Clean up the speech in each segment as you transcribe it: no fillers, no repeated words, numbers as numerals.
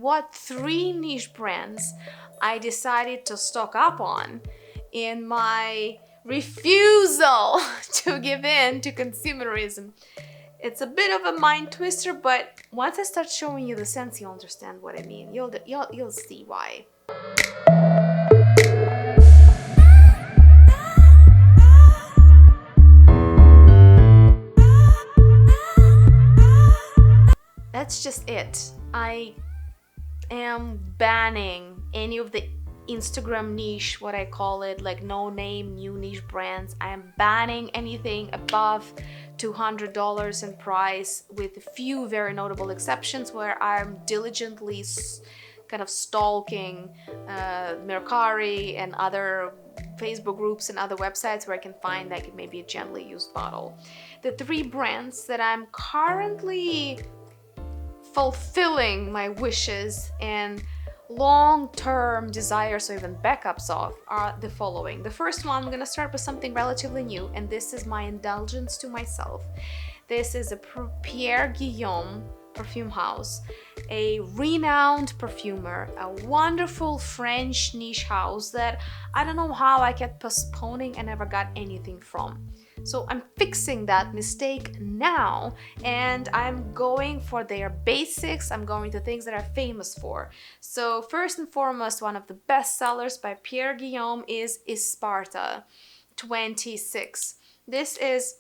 what 3 niche brands I decided to stock up on in my refusal to give in to consumerism. It's a bit of a mind twister, but once I start showing you the sense, you'll understand what I mean. You'll see why. That's just it. I am banning any of the Instagram niche, what I call it, like no name, new niche brands. I am banning anything above $200 in price, with a few very notable exceptions where I'm diligently kind of stalking Mercari and other Facebook groups and other websites where I can find like maybe a gently used bottle. The 3 brands that I'm currently fulfilling my wishes and long-term desires or even backups of are the following. The first one, I'm gonna start with something relatively new, and this is my indulgence to myself. This is a Pierre Guillaume perfume house, a renowned perfumer, a wonderful French niche house that I don't know how I kept postponing and never got anything from. So I'm fixing that mistake now, and I'm going for their basics. I'm going to things that are famous for. So first and foremost, one of the best sellers by Pierre Guillaume is Isparta 26. This is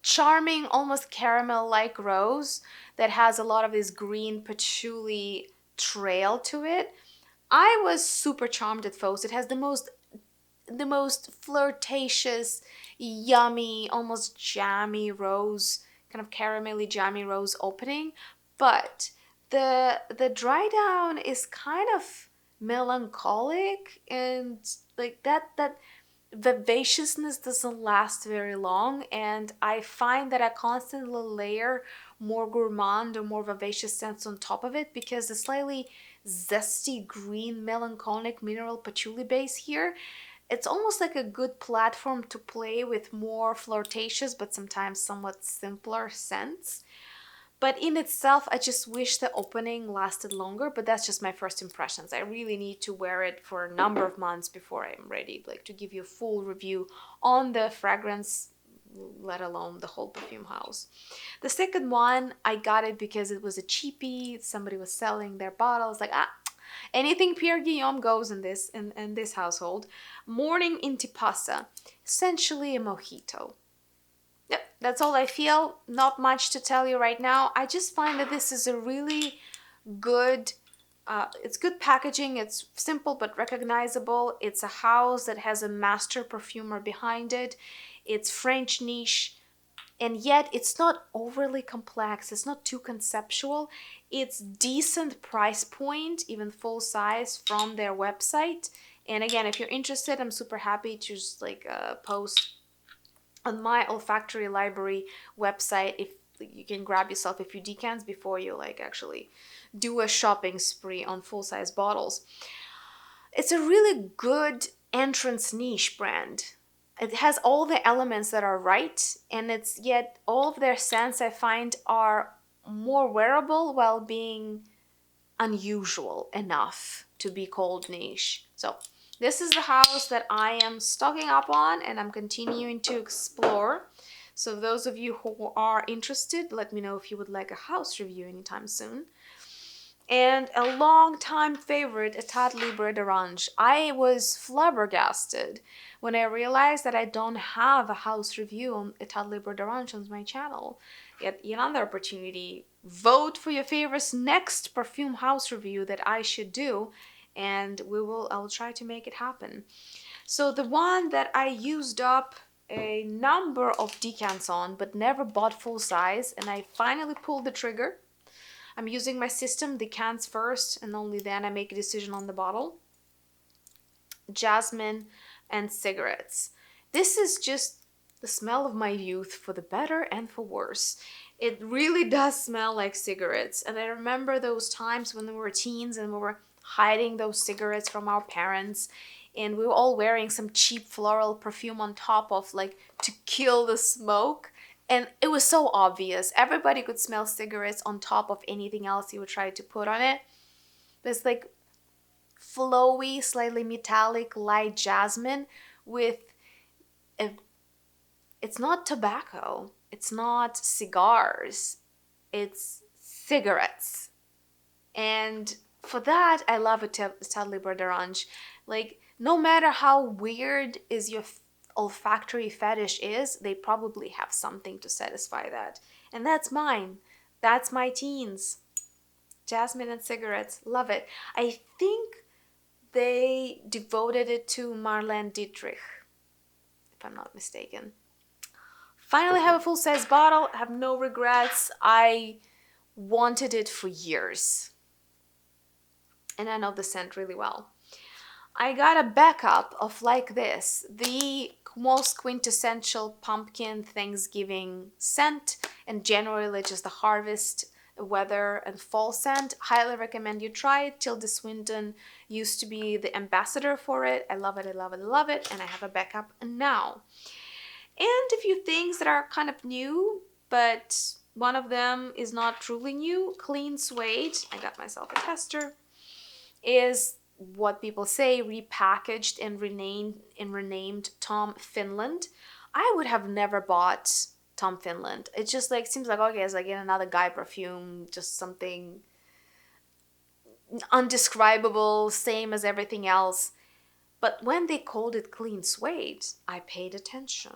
charming, almost caramel-like rose that has a lot of this green patchouli trail to it. I was super charmed at first. It has the most flirtatious, yummy, almost jammy rose, kind of caramelly jammy rose opening, but the dry down is kind of melancholic, and like that vivaciousness doesn't last very long, and I find that I constantly layer more gourmand or more vivacious scents on top of it, because the slightly zesty green melancholic mineral patchouli base here, it's almost like a good platform to play with more flirtatious but sometimes somewhat simpler scents. But in itself, I just wish the opening lasted longer, but that's just my first impressions. I really need to wear it for a number of months before I'm ready to give you a full review on the fragrance, let alone the whole perfume house. The second one, I got it because it was a cheapie. Somebody was selling their bottles, like, anything Pierre Guillaume goes in this household. Morning in Tipasa, essentially a mojito. Yep, that's all I feel. Not much to tell you right now. I just find that this is a really good, it's good packaging. It's simple but recognizable. It's a house that has a master perfumer behind it. It's French niche, and yet it's not overly complex. It's not too conceptual. It's decent price point, even full size, from their website. And again, if you're interested, I'm super happy to just post on my olfactory library website if you can grab yourself a few decants before you actually do a shopping spree on full-size bottles. It's a really good entrance niche brand. It has all the elements that are right, and it's yet all of their scents I find are more wearable while being unusual enough to be called niche. So this is the house that I am stocking up on and I'm continuing to explore. So those of you who are interested, let me know if you would like a house review anytime soon. And a long-time favorite, Etat Libre d'Orange. I was flabbergasted when I realized that I don't have a house review on Etat Libre d'Orange on my channel. Yet another opportunity. Vote for your favorite next perfume house review that I should do, and I'll try to make it happen. So the one that I used up a number of decants on but never bought full size, and I finally pulled the trigger. I'm using my system, decants first, and only then I make a decision on the bottle. Jasmin and cigarettes. This is just the smell of my youth, for the better and for worse. It really does smell like cigarettes, and I remember those times when we were teens and we were hiding those cigarettes from our parents, and we were all wearing some cheap floral perfume on top of, to kill the smoke. And it was so obvious. Everybody could smell cigarettes on top of anything else you would try to put on it. This like flowy, slightly metallic, light jasmine with a, it's not tobacco. It's not cigars. It's cigarettes. And for that, I love Etat Libre d'Orange. Like, no matter how weird is your olfactory fetish is, they probably have something to satisfy that. And that's mine. That's my teens. Jasmine and cigarettes. Love it. I think they devoted it to Marlene Dietrich, if I'm not mistaken. Finally have a full-size bottle. Have no regrets. I wanted it for years. And I know the scent really well. I got a backup of like this, the most quintessential pumpkin Thanksgiving scent, and generally just the harvest, weather, and fall scent. Highly recommend you try it. Tilda Swinton used to be the ambassador for it. I love it, I love it, I love it, and I have a backup now. And a few things that are kind of new, but one of them is not truly new. Clean Suede, I got myself a tester, is what people say repackaged and renamed Tom Finland. I would have never bought Tom Finland. It just like seems like, okay, it's like in another guy perfume, just something undescribable, same as everything else. But when they called it Clean Suede, I paid attention.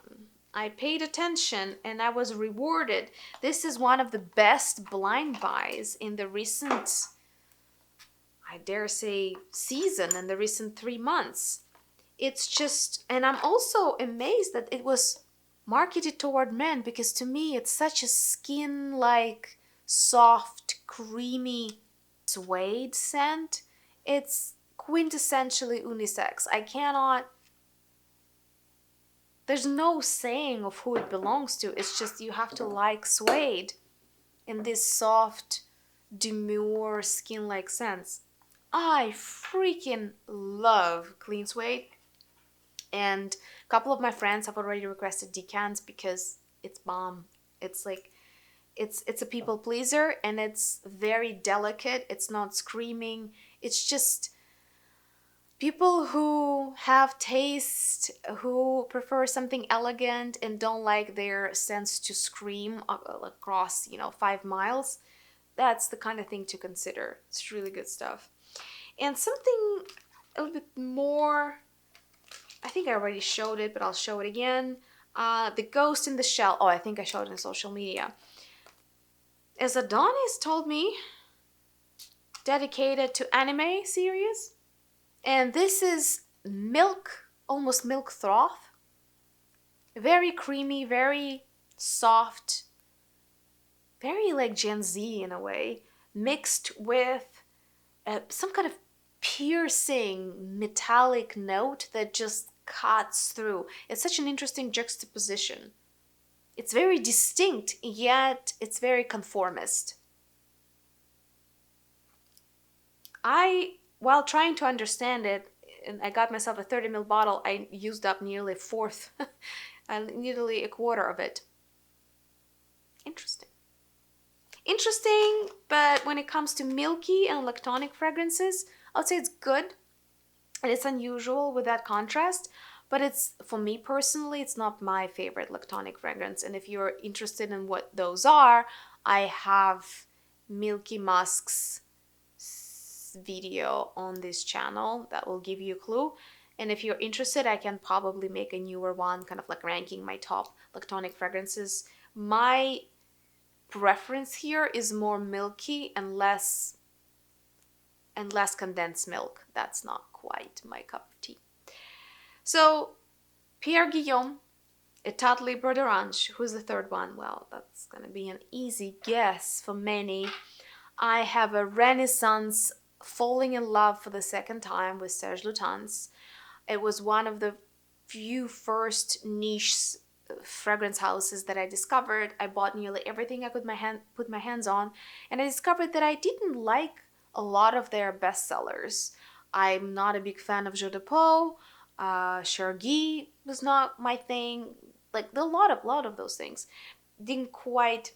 I paid attention and I was rewarded. This is one of the best blind buys in the recent, I dare say, season, in the recent 3 months. It's just, and I'm also amazed that it was marketed toward men, because to me it's such a skin-like, soft, creamy suede scent. It's quintessentially unisex. There's no saying of who it belongs to. It's just you have to like suede in this soft, demure, skin-like sense. I freaking love Clean Suede. And a couple of my friends have already requested decants because it's bomb. It's like, it's a people pleaser, and it's very delicate. It's not screaming. It's just people who have taste, who prefer something elegant and don't like their scents to scream across, 5 miles. That's the kind of thing to consider. It's really good stuff. And something a little bit more, I think I already showed it, but I'll show it again. The Ghost in the Shell. Oh, I think I showed it on social media. As Adonis told me, dedicated to anime series. And this is milk, almost milk froth. Very creamy, very soft, very like Gen Z in a way, mixed with some kind of piercing metallic note that just cuts through. It's such an interesting juxtaposition. It's very distinct, yet it's very conformist. While trying to understand it, and I got myself a 30 ml bottle, I used up nearly a fourth, nearly a quarter of it. Interesting. Interesting, but when it comes to milky and lactonic fragrances, I would say it's good. And it's unusual with that contrast, but it's, for me personally, it's not my favorite lactonic fragrance. And if you're interested in what those are, I have Milky Musk's video on this channel that will give you a clue. And if you're interested, I can probably make a newer one, kind of like ranking my top lactonic fragrances. My preference here is more milky and less condensed milk. That's not quite my cup of tea. So Pierre Guillaume, Etat Libre d'Orange. Who's the third one? Well, that's gonna be an easy guess for many. I have a Renaissance falling in love for the second time with Serge Lutens. It was one of the few first niche fragrance houses that I discovered. I bought nearly everything I could put my hands on, and I discovered that I didn't like a lot of their bestsellers. I'm not a big fan of Jeu de Peau. Chergui was not my thing. Like a lot of those things. didn't quite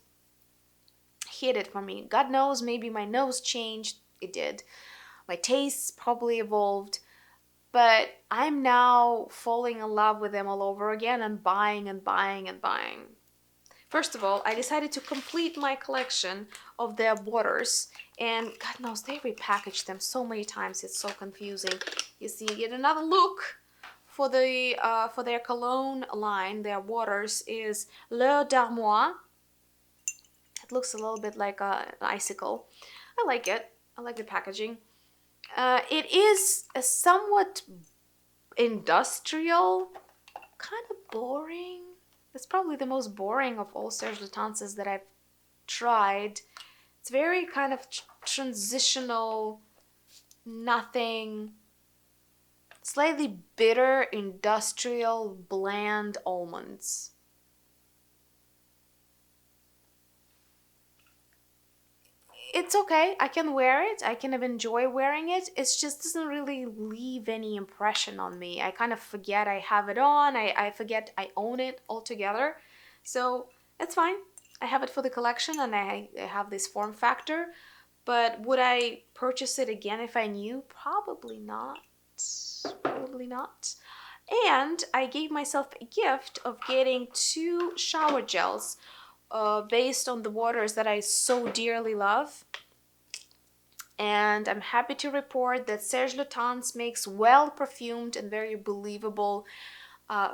hit it for me. God knows, maybe my nose changed. It did. My tastes probably evolved. But I'm now falling in love with them all over again and buying and buying and buying. First of all, I decided to complete my collection of their waters, and God knows they repackaged them so many times. It's so confusing. You see, yet another look for their cologne line. Their waters is L'Heure d'Armoire. It looks a little bit like an icicle. I like it. I like the packaging. It is a somewhat industrial, kind of boring. It's probably the most boring of all Serge Lutenses that I've tried. It's very kind of transitional, nothing, slightly bitter, industrial, bland almonds. It's okay. I can wear it. I can enjoy wearing it. It just doesn't really leave any impression on me. I kind of forget I have it on. I forget I own it altogether. So it's fine. I have it for the collection and I have this form factor. But would I purchase it again if I knew? Probably not. Probably not. And I gave myself a gift of getting 2 shower gels based on the waters that I so dearly love. And I'm happy to report that Serge Lutens makes well perfumed and very believable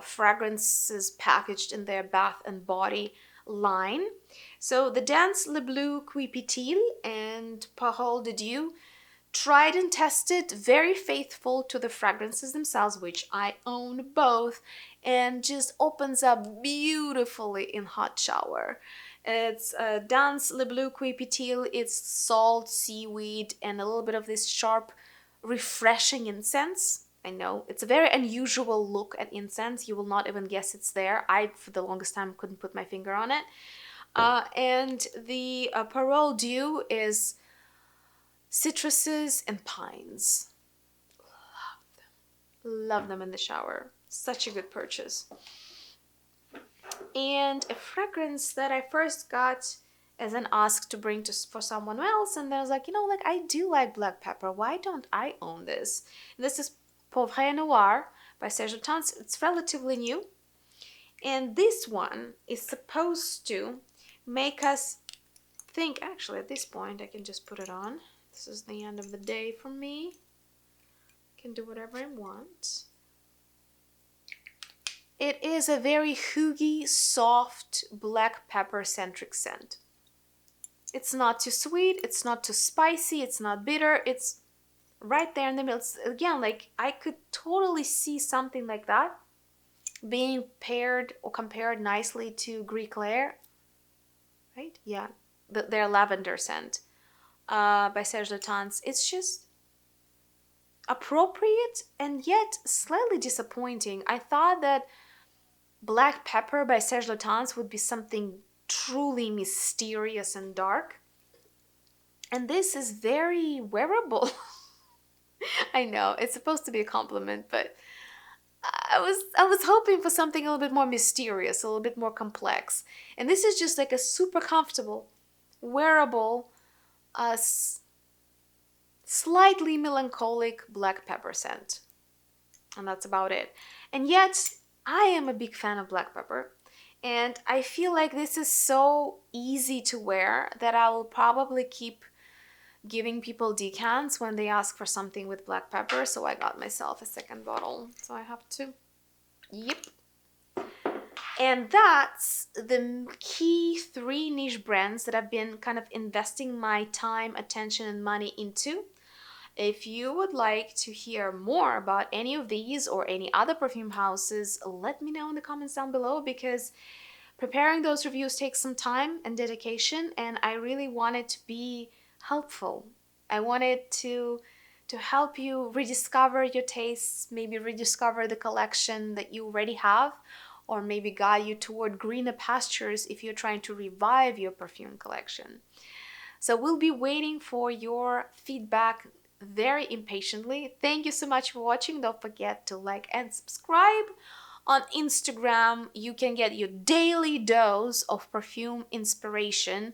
fragrances packaged in their bath and body line. So the Dance Le Bleu Qui Pétille and Parole de Dieu, tried and tested, very faithful to the fragrances themselves, which I own both, and just opens up beautifully in hot shower. It's Dance Le Bleu Qui Pétille. It's salt, seaweed, and a little bit of this sharp, refreshing incense. I know it's a very unusual look at incense. You will not even guess it's there. I, for the longest time, couldn't put my finger on it. And the Parole Dieu is citruses and pines. Love them in the shower. Such a good purchase. And a fragrance that I first got as an ask to bring for someone else, and then I was like, like I do like black pepper. Why don't I own this? This is Poivre Noir by Serge Lutens. It's relatively new, and this one is supposed to make us think. Actually, at this point, I can just put it on. This is the end of the day for me. I can do whatever I want. It is a very hoogy, soft, black pepper-centric scent. It's not too sweet, it's not too spicy, it's not bitter, it's right there in the middle. It's, again, like I could totally see something like that being paired or compared nicely to Greek Lair, right? Yeah, their lavender scent by Serge Lutens. It's just appropriate and yet slightly disappointing. I thought that Black Pepper by Serge Lutens would be something truly mysterious and dark. And this is very wearable. I know, it's supposed to be a compliment, but I was hoping for something a little bit more mysterious, a little bit more complex. And this is just like a super comfortable, wearable, slightly melancholic black pepper scent. And that's about it. And yet, I am a big fan of black pepper. And I feel like this is so easy to wear that I will probably keep giving people decants when they ask for something with black pepper. So I got myself a second bottle. So I have to. Yep. And that's the key 3 niche brands that I've been kind of investing my time, attention, and money into. If you would like to hear more about any of these or any other perfume houses, let me know in the comments down below, because preparing those reviews takes some time and dedication, and I really want it to be helpful. I wanted to help you rediscover your tastes, maybe rediscover the collection that you already have, or maybe guide you toward greener pastures if you're trying to revive your perfume collection. So we'll be waiting for your feedback very impatiently. Thank you so much for watching. Don't forget to like and subscribe On Instagram, you can get your daily dose of perfume inspiration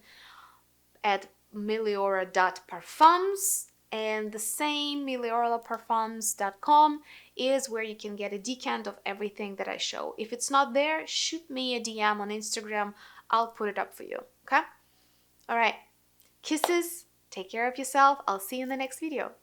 at meliora.perfumes, and the same melioraparfums.com is where you can get a decant of everything that I show. If it's not there, shoot me a DM on Instagram. I'll put it up for you. Okay? All right. Kisses. Take care of yourself. I'll see you in the next video.